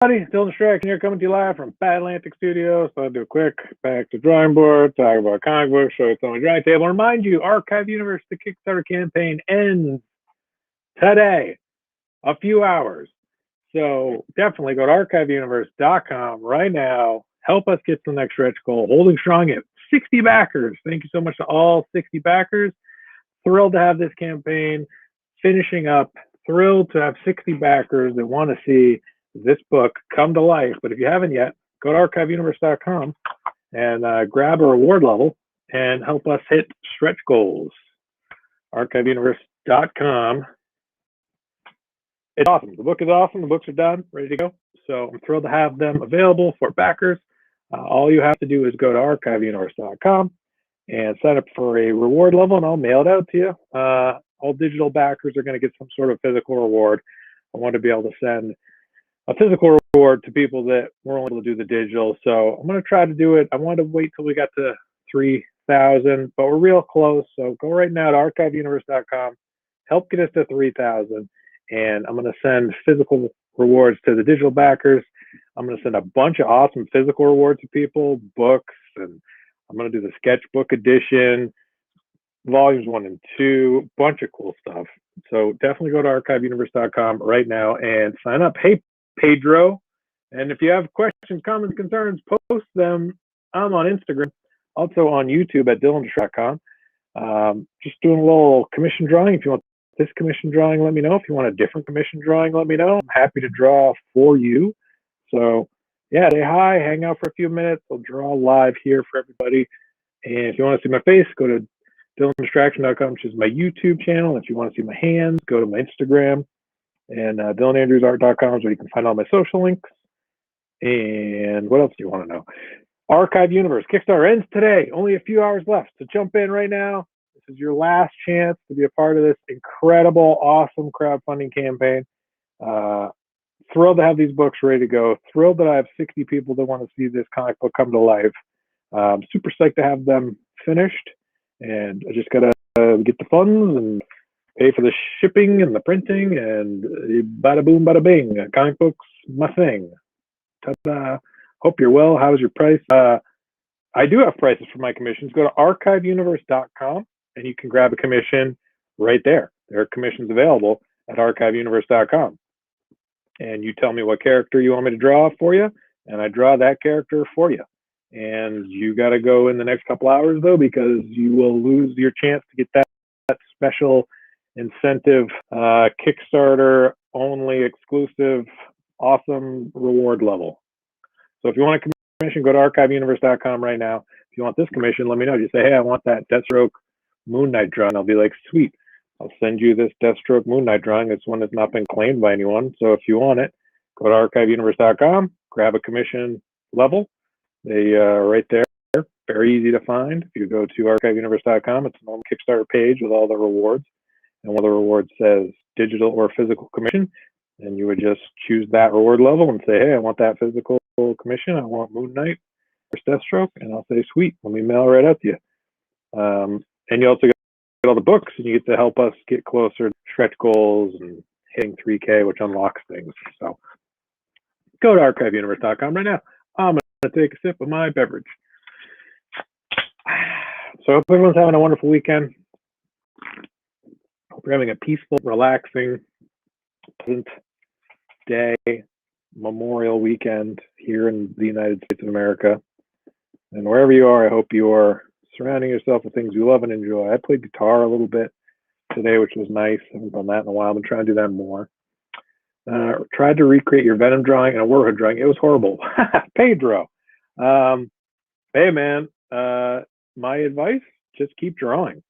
Dylan Strack here, coming to you live from Bad Atlantic Studios. So I'll do a quick back to drawing board, talk about comic books, show you some on my drawing table. Remind you, Archive Universe, the Kickstarter campaign ends today, a few hours. So definitely go to archiveuniverse.com right now. Help us get to the next stretch goal. Holding strong at 60 backers. Thank you so much to all 60 backers. Thrilled to have this campaign finishing up. Thrilled to have 60 backers that want to see this book come to life. But if you haven't yet, go to archiveuniverse.com and grab a reward level and help us hit stretch goals. Archiveuniverse.com. It's awesome. The book is awesome. The books are done, ready to go. So I'm thrilled to have them available for backers. All you have to do is go to archiveuniverse.com and sign up for a reward level, and I'll mail it out to you. All digital backers are going to get some sort of physical reward. I want to be able to send a physical reward to people that weren't able to do the digital. So I'm going to try to do it. I wanted to wait till we got to 3,000, but we're real close. So go right now to archiveuniverse.com, help get us to 3,000, and I'm going to send physical rewards to the digital backers. I'm going to send a bunch of awesome physical rewards to people, books, and I'm going to do the sketchbook edition, volumes 1 and 2, bunch of cool stuff. So definitely go to archiveuniverse.com right now and sign up. Hey, Pedro, and if you have questions, comments, concerns, post them. I'm on Instagram, also on YouTube at dylanstrack.com. Just doing a little commission drawing. If you want this commission drawing, let me know. If you want a different commission drawing, let me know. I'm happy to draw for you. So yeah, say hi, hang out for a few minutes. I'll draw live here for everybody. And if you want to see my face, go to dylandistraction.com, which is my YouTube channel. If you want to see my hands, go to my Instagram. And dylanandrewsart.com is where you can find all my social links. And what else do you want to know? Archive Universe Kickstarter ends today. Only a few hours left. So jump in right now. This is your last chance to be a part of this incredible, awesome crowdfunding campaign. Thrilled to have these books ready to go. Thrilled that I have 60 people that want to see this comic book come to life. Super psyched to have them finished. And I just got to get the funds and pay for the shipping and the printing, and bada boom, bada bing. Comic books, my thing. Ta-da. Hope you're well. How's your price? I do have prices for my commissions. Go to archiveuniverse.com and you can grab a commission right there. There are commissions available at archiveuniverse.com. And you tell me what character you want me to draw for you, and I draw that character for you. And you got to go in the next couple hours, though, because you will lose your chance to get that special incentive, Kickstarter only exclusive, awesome reward level. So if you want a commission, go to archiveuniverse.com right now. If you want this commission, let me know. Just say, hey, I want that Deathstroke Moon Knight drawing. I'll be like, sweet. I'll send you this Deathstroke Moon Knight drawing. It's one that's not been claimed by anyone. So if you want it, go to archiveuniverse.com, grab a commission level. They are right there. Very easy to find. If you go to archiveuniverse.com, it's a normal Kickstarter page with all the rewards. And one of the rewards says digital or physical commission. And you would just choose that reward level and say, hey, I want that physical commission. I want Moon Knight or Deathstroke. And I'll say, sweet, let me mail it right out to you. And you also get all the books, and you get to help us get closer to stretch goals and hitting 3K, which unlocks things. So go to archiveuniverse.com right now. I'm going to take a sip of my beverage. So I hope everyone's having a wonderful weekend. Hope you're having a peaceful, relaxing, pleasant day, Memorial weekend here in the United States of America. And wherever you are, I hope you are surrounding yourself with things you love and enjoy. I played guitar a little bit today, which was nice. I haven't done that in a while. I've been trying to do that more. Tried to recreate your Venom drawing and a Warhood drawing. It was horrible. Pedro. Hey, man, my advice, just keep drawing,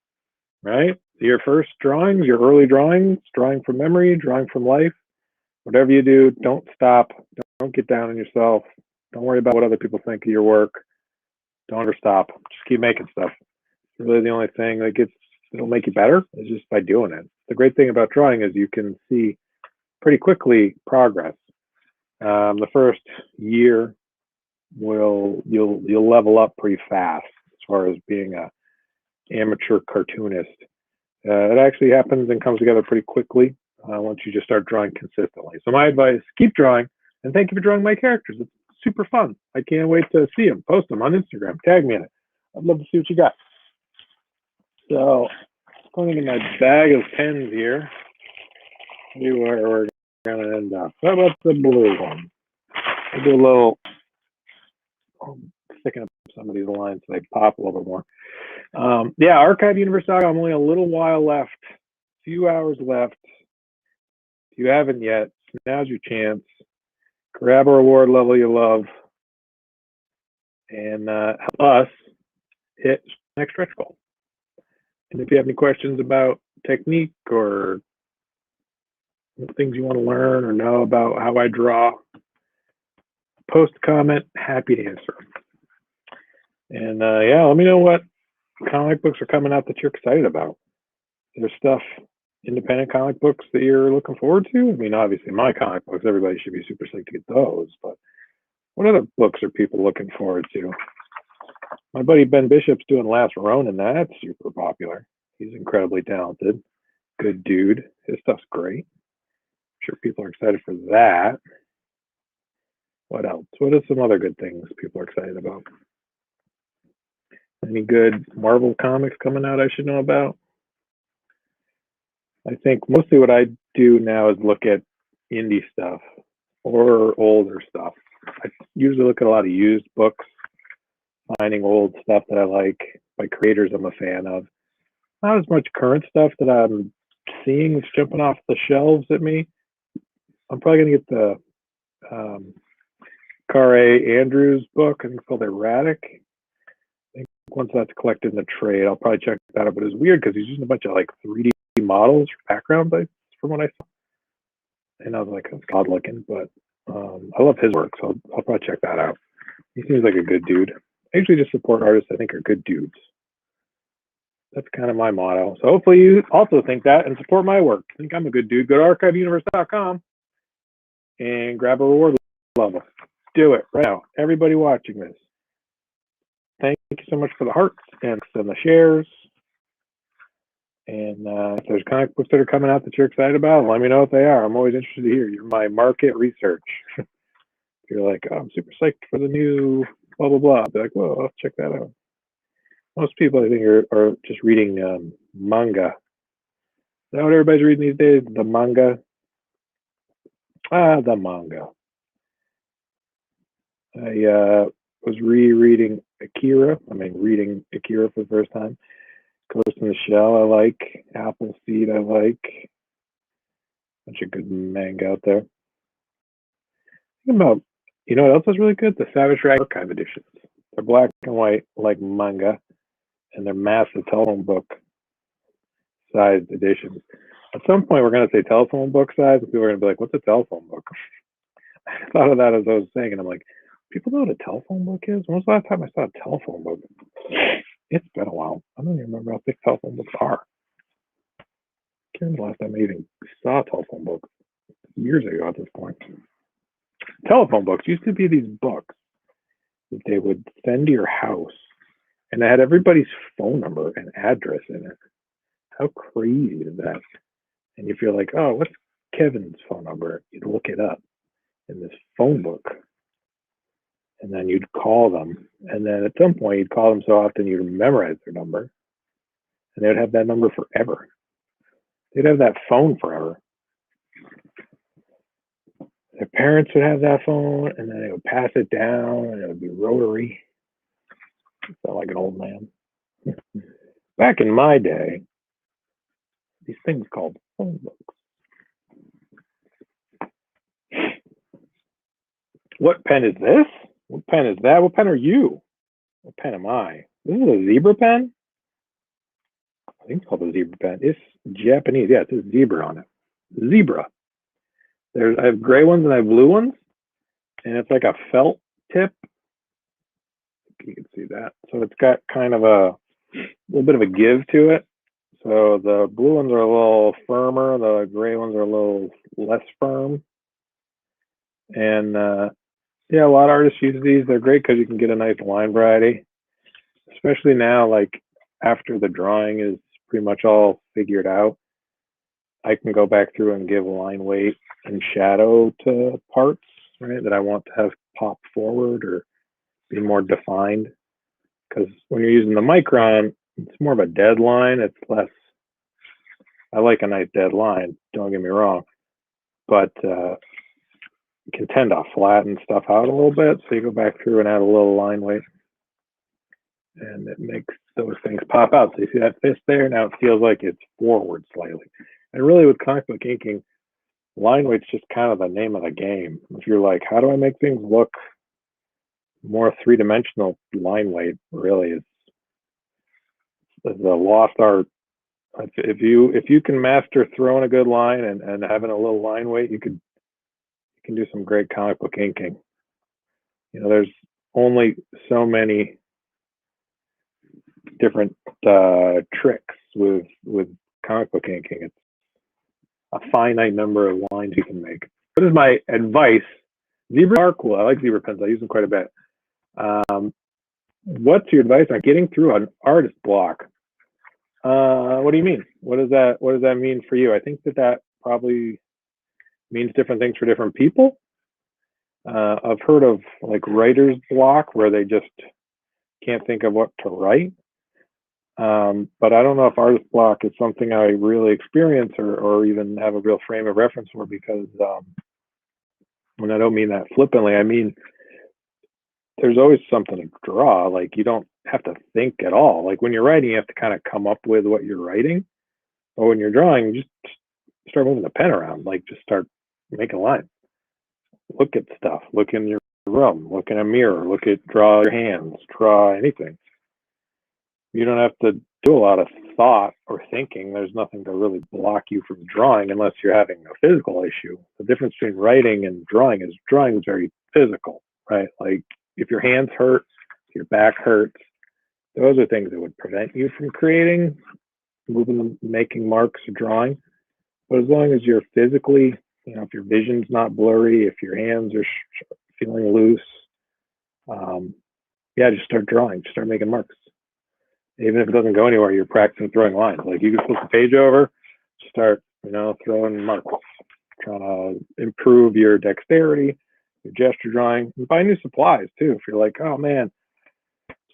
right? Your first drawings, your early drawings, drawing from memory, drawing from life, whatever you do, don't stop. Don't get down on yourself. Don't worry about what other people think of your work. Don't ever stop. Just keep making stuff. It's really the only thing it'll make you better is just by doing it. The great thing about drawing is you can see pretty quickly progress. The first year you'll level up pretty fast as far as being a amateur cartoonist. It actually happens and comes together pretty quickly once you just start drawing consistently. So my advice, keep drawing, And thank you for drawing my characters. It's super fun. I can't wait to see them. Post them on Instagram. Tag me in it. I'd love to see what you got. So, going into my bag of pens here. See where we're going to end up. How about the blue one? I'll do a little sticking up some of these lines so they pop a little bit more. Yeah, Archive Universe Saga. I'm only a little while left. Few hours left. If you haven't yet, now's your chance. Grab a reward level you love and help us hit next stretch goal. And if you have any questions about technique or things you want to learn or know about how I draw, post a comment, happy to answer. And yeah, let me know what comic books are coming out that you're excited about. There's stuff, independent comic books that you're looking forward to. I mean, obviously my comic books, everybody should be super psyched to get those, but what other books are people looking forward to? My buddy Ben Bishop's doing Last Ronin. That's super popular. He's incredibly talented. Good dude. His stuff's great. I'm sure people are excited for that. What else? What are some other good things people are excited about? Any good Marvel comics coming out I should know about? I think mostly what I do now is look at indie stuff or older stuff. I usually look at a lot of used books, finding old stuff that I like by creators I'm a fan of. Not as much current stuff that I'm seeing that's jumping off the shelves at me. I'm probably going to get the Kare Andrews book. I think it's called Erratic. I think once that's collected in the trade, I'll probably check that out. But it's weird because he's using a bunch of like 3D models for background from what I saw. And I was like, that's odd looking, but I love his work, so I'll probably check that out. He seems like a good dude. I usually just support artists I think are good dudes. That's kind of my motto. So hopefully you also think that and support my work. Think I'm a good dude. Go to archiveuniverse.com and grab a reward level. Do it right now. Everybody watching this. Thank you so much for the hearts and the shares. And if there's comic books that are coming out that you're excited about, let me know if they are. I'm always interested to hear. You're my market research. You're like, oh, I'm super psyched for the new blah, blah, blah. I'll be like, well, I'll check that out. Most people, I think, are just reading manga. Is that what everybody's reading these days? The manga? The manga. I was rereading Akira. Reading Akira for the first time. Ghost in the Shell, I like. Appleseed, I like. Bunch of good manga out there. Think about, you know what else is really good? The Savage Dragon Archive editions. They're black and white, like manga, and they're massive telephone book sized editions. At some point, we're going to say telephone book size, and people are going to be like, what's a telephone book? I thought of that as I was saying, and I'm like, people know what a telephone book is? When was the last time I saw a telephone book? It's been a while. I don't even remember how big telephone books are. I can't remember the last time I even saw a telephone book. Years ago at this point. Telephone books used to be these books that they would send to your house, and they had everybody's phone number and address in it. How crazy is that? And if you're like, oh, what's Kevin's phone number? You'd look it up in this phone book. And then you'd call them. And then at some point, you'd call them so often you'd memorize their number. And they would have that number forever. They'd have that phone forever. Their parents would have that phone, and then they would pass it down, and it would be rotary. I felt like an old man. Back in my day, these things called phone books. What pen is this? What pen is that? What pen are you? What pen am I? This is a zebra pen? I think it's called a zebra pen. It's Japanese. Yeah, it says zebra on it. Zebra. I have gray ones and I have blue ones. And it's like a felt tip. You can see that. So it's got kind of a little bit of a give to it. So the blue ones are a little firmer. The gray ones are a little less firm. And yeah, a lot of artists use these. They're great because you can get a nice line variety, especially now, like after the drawing is pretty much all figured out. I can go back through and give line weight and shadow to parts right, that I want to have pop forward or be more defined. Because when you're using the Micron, it's more of a dead line. It's less, I like a nice dead line, don't get me wrong, but you can tend to flatten stuff out a little bit. So you go back through and add a little line weight, and it makes those things pop out. So you see that fist there? Now it feels like it's forward slightly. And really with comic book inking, line weight's just kind of the name of the game. If you're like, how do I make things look more three-dimensional, line weight really is a lost art. If you can master throwing a good line and having a little line weight, you can do some great comic book inking. You know, there's only so many different tricks with comic book inking. It's a finite number of lines you can make. What is my advice? Zebra are cool. I like zebra pens. I use them quite a bit. What's your advice on getting through an artist block? What do you mean? What does that mean for you? I think that probably means different things for different people. I've heard of like writer's block where they just can't think of what to write. But I don't know if artist block is something I really experience or even have a real frame of reference for, because when I don't mean that flippantly, I mean there's always something to draw. Like you don't have to think at all. Like when you're writing, you have to kind of come up with what you're writing. But when you're drawing, you just start moving the pen around. Like just start making lines. Look at stuff. Look in your room. Look in a mirror. Draw your hands. Draw anything. You don't have to do a lot of thought or thinking. There's nothing to really block you from drawing unless you're having a physical issue. The difference between writing and drawing is very physical, right? Like if your hands hurt, if your back hurts, those are things that would prevent you from creating, moving, making marks, or drawing. But as long as you're physically, you know, if your vision's not blurry, if your hands are feeling loose, yeah, just start drawing, just start making marks. Even if it doesn't go anywhere, you're practicing throwing lines. Like you can flip the page over, start, you know, throwing marks, trying to improve your dexterity, your gesture drawing, and buy new supplies too. If you're like, oh man,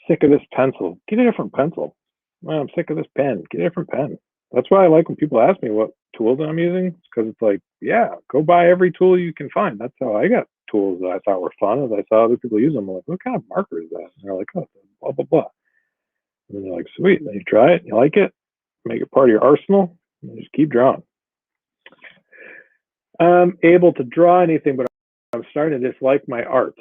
sick of this pencil, get a different pencil. Well, I'm sick of this pen, get a different pen. That's why I like when people ask me what tools I'm using, because it's like, yeah, go buy every tool you can find. That's how I got tools that I thought were fun. As I saw other people use them, I'm like, what kind of marker is that? And they're like, oh, blah, blah, blah. And you're like, sweet. Then you try it, you like it, make it part of your arsenal, and just keep drawing. I'm able to draw anything, but I'm starting to dislike my art.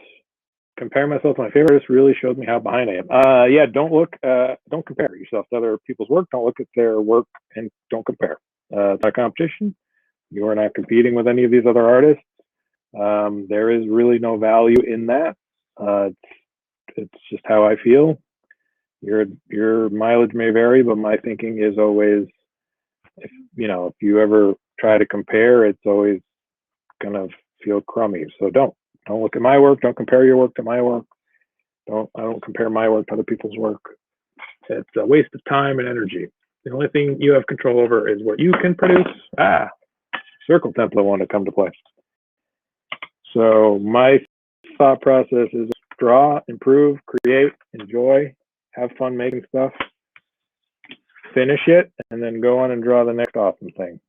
Comparing myself to my favorite artist really showed me how behind I am. Yeah, don't compare yourself to other people's work. Don't look at their work and don't compare. It's not a competition. You are not competing with any of these other artists. There is really no value in that. It's just how I feel. Your mileage may vary, but my thinking is always, if you ever try to compare, it's always gonna feel crummy. So don't look at my work. Don't compare your work to my work. I don't compare my work to other people's work. It's a waste of time and energy. The only thing you have control over is what you can produce. Circle template wanted to come to play. So my thought process is draw, improve, create, enjoy, have fun making stuff, finish it, and then go on and draw the next awesome thing.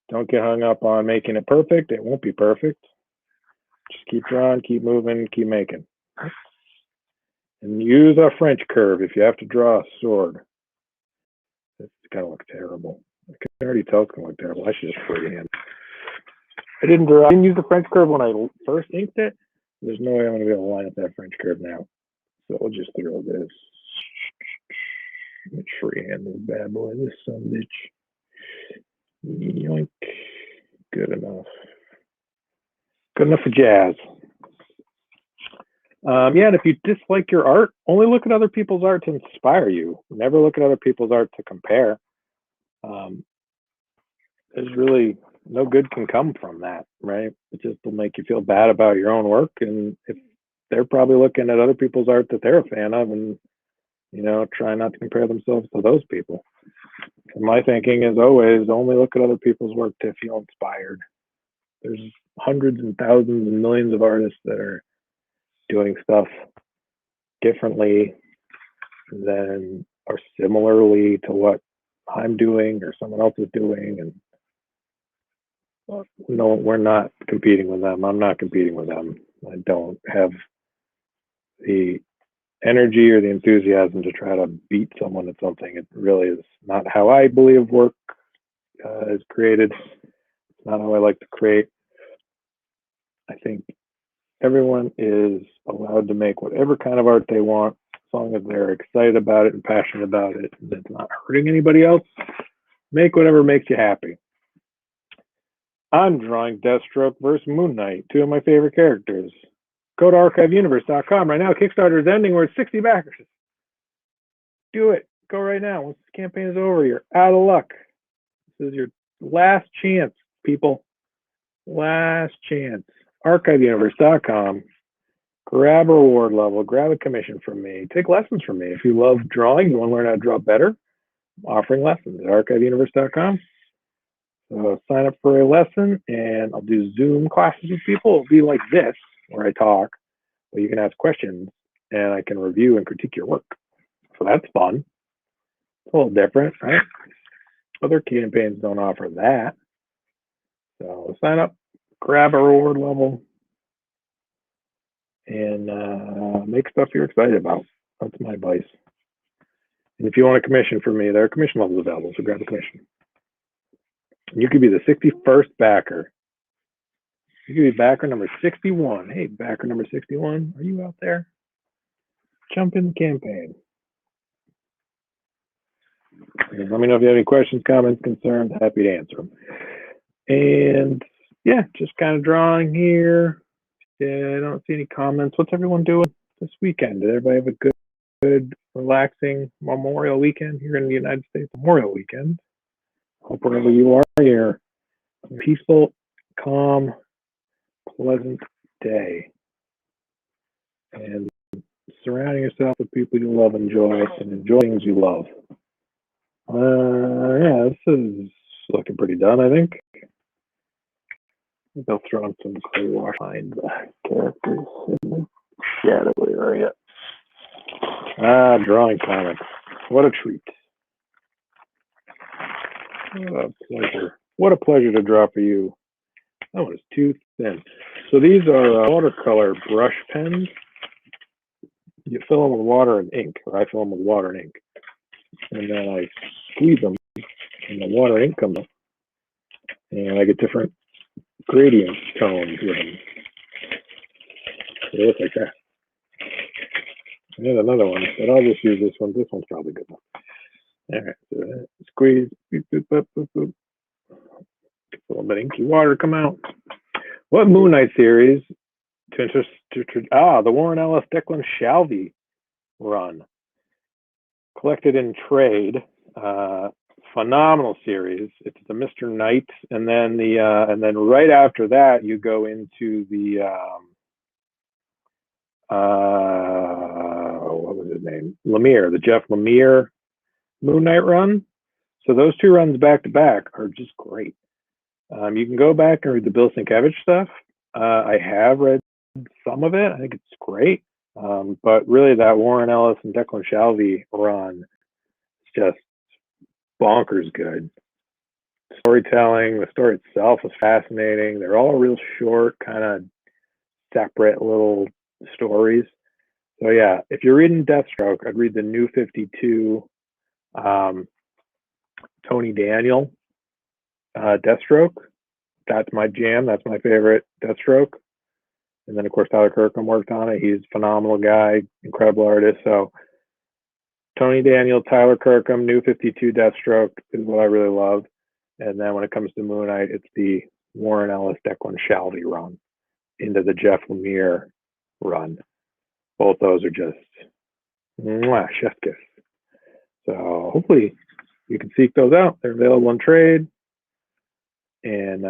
Don't get hung up on making it perfect. It won't be perfect. Just keep drawing, keep moving, keep making. And use a French curve if you have to draw a sword. It's gonna look terrible. I can already tell it's gonna look terrible. I should just freehand. I didn't use the French curve when I first inked it. There's no way I'm gonna be able to line up that French curve now. So we'll just throw this. Let's freehand this bad boy, this son of a bitch. Yoink. Good enough. Good enough for jazz. Yeah, and if you dislike your art, only look at other people's art to inspire you. Never look at other people's art to compare. There's really no good can come from that, right? It just will make you feel bad about your own work. And if they're probably looking at other people's art that they're a fan of and, try not to compare themselves to those people. And my thinking is always only look at other people's work to feel inspired. There's hundreds and thousands and millions of artists that are doing stuff differently than or similarly to what I'm doing or someone else is doing. And no, we're not competing with them. I'm not competing with them. I don't have the energy or the enthusiasm to try to beat someone at something. It really is not how I believe work is created. It's not how I like to create. I think everyone is allowed to make whatever kind of art they want, as long as they're excited about it and passionate about it, and it's not hurting anybody else. Make whatever makes you happy. I'm drawing Deathstroke versus Moon Knight, two of my favorite characters. Go to archiveuniverse.com right now. Kickstarter is ending. We're at 60 backers. Do it. Go right now. Once this campaign is over, you're out of luck. This is your last chance, people. Last chance. Archiveuniverse.com. Grab a reward level. Grab a commission from me. Take lessons from me. If you love drawing, you want to learn how to draw better, I'm offering lessons at archiveuniverse.com. So sign up for a lesson, and I'll do Zoom classes with people. It'll be like this, where I talk, where you can ask questions, and I can review and critique your work. So that's fun. It's a little different, right? Other campaigns don't offer that. So sign up, grab a reward level, and make stuff you're excited about. That's my advice. And if you want a commission from me, there are commission levels available, so grab a commission. You could be the 61st backer. You could be backer number 61. Hey, backer number 61, are you out there? Jump in the campaign. And let me know if you have any questions, comments, concerns. Happy to answer them. And yeah, just kind of drawing here. Yeah, I don't see any comments. What's everyone doing this weekend? Did everybody have a good, relaxing Memorial weekend here in the United States? Memorial weekend. Hope wherever you are, you're a peaceful, calm, pleasant day. And surrounding yourself with people you love, enjoy, and enjoy things you love. Yeah, this is looking pretty done, I think. They'll throw in some gray wash behind the characters in the shadowy area. Drawing comics. What a treat. What a pleasure. What a pleasure to draw for you. That one is too thin. So these are watercolor brush pens. You fill them with water and ink, or I fill them with water and ink. And then I squeeze them, and the water and ink comes up. And I get different gradient tones with them. They look like that. And another one, but I'll just use this one. This one's probably good enough. All right, so squeeze, boop, boop, boop, boop, boop. A little bit of inky water come out. What Moon Knight series the Warren Ellis Declan Shalvey run, collected in trade. Phenomenal series. It's the Mr. Knight, and then then right after that you go into the what was his name? Lemire, the Jeff Lemire Moon Knight run. So those two runs back to back are just great. You can go back and read the Bill Sienkiewicz stuff. I have read some of it. I think it's great. But really that Warren Ellis and Declan Shalvey run is just bonkers good. Storytelling, the story itself is fascinating. They're all real short, kind of separate little stories. So yeah, if you're reading Deathstroke, I'd read the New 52 Tony Daniel Deathstroke. That's my jam. That's my favorite Deathstroke. And then of course Tyler Kirkham worked on it. He's a phenomenal guy, incredible artist. So Tony Daniel, Tyler Kirkham, New 52 Deathstroke is what I really love. And then when it comes to Moon Knight, it's the Warren Ellis, Declan Shalvey run into the Jeff Lemire run. Both those are just chef kiss. So hopefully you can seek those out. They're available in trade. And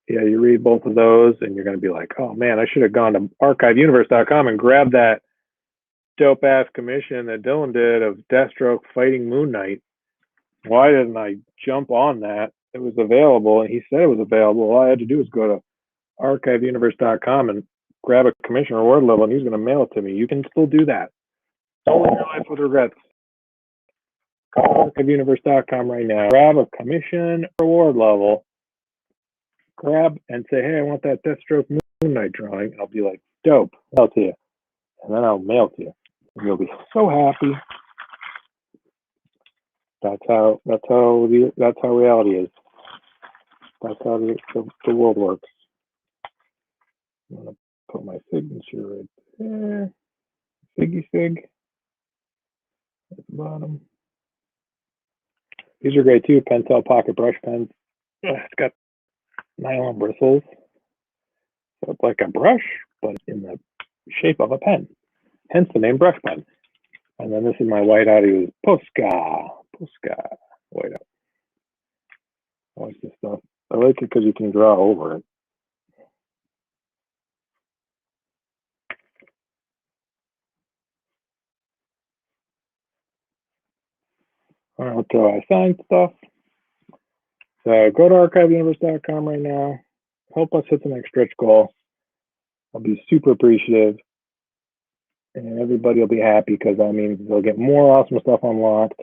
yeah, you read both of those and you're going to be like, oh man, I should have gone to archiveuniverse.com and grabbed that dope ass commission that Dylan did of Deathstroke fighting Moon Knight. Why didn't I jump on that? It was available, and he said it was available. All I had to do was go to archiveuniverse.com and grab a commission reward level, and he's going to mail it to me. You can still do that. Don't live your life with regrets. Go to archiveuniverse.com right now. Grab a commission reward level. Grab and say, hey, I want that Deathstroke Moon Knight drawing. And I'll be like, dope. I'll mail it to you. And then I'll mail it to you. And you'll be so happy. That's how reality is. That's how the world works. I'm gonna put my signature right there. Siggy Sig at the bottom. These are great too. Pentel pocket brush pens. It's got nylon bristles, so it's like a brush, but in the shape of a pen. Hence the name brush pen. And then this is my whiteout. I use Posca whiteout. I like this stuff. I like it because you can draw over it. All right, so I signed stuff. So go to archiveuniverse.com right now. Help us hit the next stretch goal. I'll be super appreciative. And everybody will be happy because that means they'll get more awesome stuff unlocked.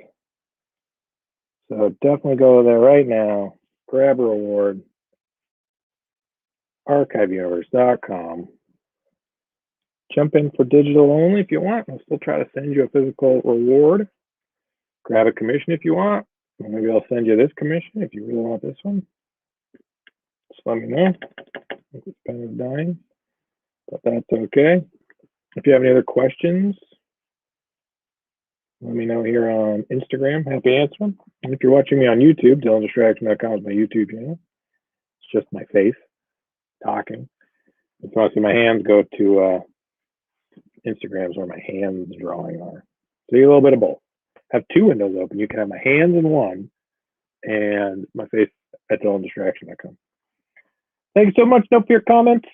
So definitely go there right now. Grab a reward. archiveuniverse.com. Jump in for digital only if you want. I'll still try to send you a physical reward. Grab a commission if you want. Maybe I'll send you this commission if you really want this one. Just let me know. I think this pen is dying, but that's okay. If you have any other questions, let me know here on Instagram. Happy to answer them. And if you're watching me on YouTube, DylanDistraction.com is my YouTube channel. It's just my face talking. If you want to see my hands, go to Instagram is where my hands drawing are. So you get a little bit of both. Have two windows open. You can have my hands in one and my face at DylanDistraction.com. Thank you so much. No Fear comments.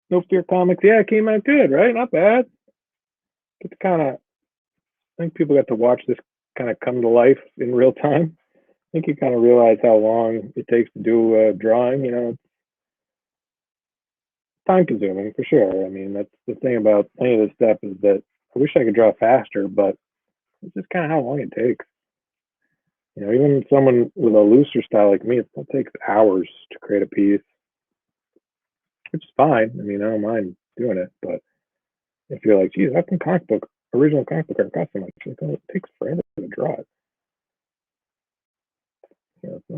No Fear comics. Yeah, it came out good, right? Not bad. Get to kind of, I think people got to watch this kind of come to life in real time. I think you kind of realize how long it takes to do a drawing. You know, it's time consuming for sure. I mean, that's the thing about any of this stuff is that I wish I could draw faster, but it's just kind of how long it takes. You know, even someone with a looser style like me, it still takes hours to create a piece, which is fine. I mean, I don't mind doing it, but if you're like, geez, how can original comic book art cost so much? It takes forever to draw it. You know, it's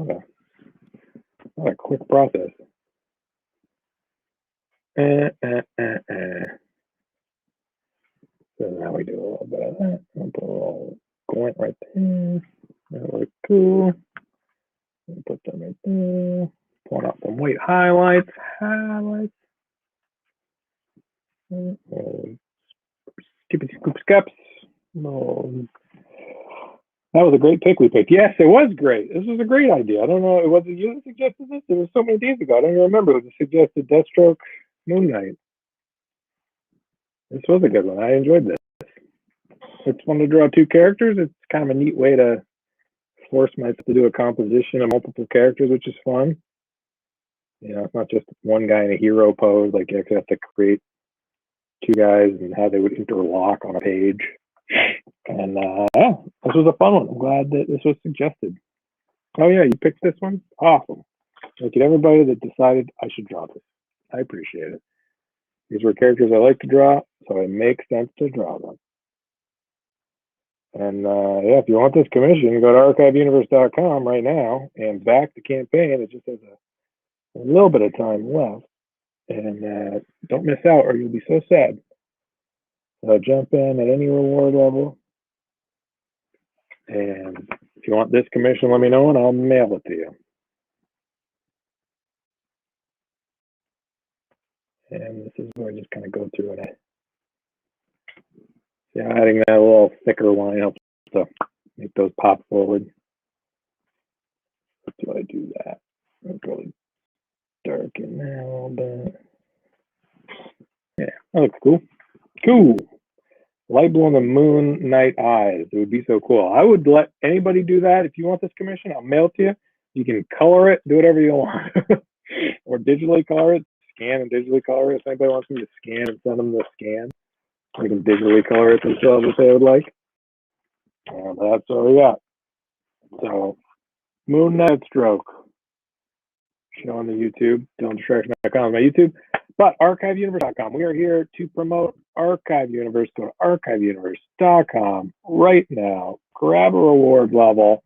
not a quick process. So now we do a little bit of that. I'll put a little glint right there. That looks cool. I'll put them right there. Point out some white highlights. Skippy scoop scaps. That was a great pick we picked. Yes, it was great. This was a great idea. I don't know. It wasn't you that suggested this. It was so many days ago. I don't even remember. It was a suggested Deathstroke Moon Knight. This was a good one. I enjoyed this. It's fun to draw two characters. It's kind of a neat way to force myself to do a composition of multiple characters, which is fun. You know, it's not just one guy in a hero pose. Like you actually have to create two guys and how they would interlock on a page. And yeah, this was a fun one. I'm glad that this was suggested. Oh yeah, you picked this one? Awesome. Thank you to everybody that decided I should draw this. I appreciate it. These were characters I like to draw, so it makes sense to draw them. And yeah, if you want this commission, go to archiveuniverse.com right now and back the campaign. It just has a little bit of time left. And don't miss out or you'll be so sad. So jump in at any reward level. And if you want this commission, let me know and I'll mail it to you. And this is where I just kind of go through it. Yeah, adding that little thicker line helps to make those pop forward. Do I do that? I'll really darken that a little bit. Yeah, that looks cool. Cool. Light blue on the Moon Knight eyes. It would be so cool. I would let anybody do that. If you want this commission, I'll mail it to you. You can color it, do whatever you want. or digitally color it, scan and digitally color it. If anybody wants me to scan and send them the scan, we can digitally color it themselves if they would like. And that's what we got. So, Moon Knight Stroke, showing the YouTube, DylanDistraction.com is my YouTube. But ArchiveUniverse.com, we are here to promote Archive Universe. Go to ArchiveUniverse.com right now. Grab a reward level.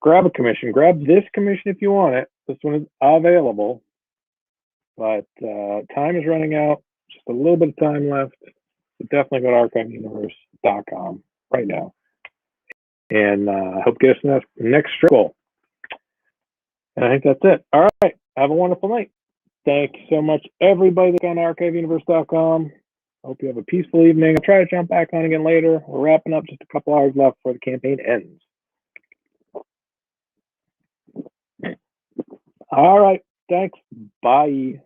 Grab a commission. Grab this commission if you want it. This one is available. But time is running out. Just a little bit of time left. So definitely go to ArchiveUniverse.com right now. And help get us the next goal. And I think that's it. All right. Have a wonderful night. Thank you so much, everybody that's on ArchiveUniverse.com. Hope you have a peaceful evening. I'll try to jump back on again later. We're wrapping up, just a couple hours left before the campaign ends. All right. Thanks. Bye.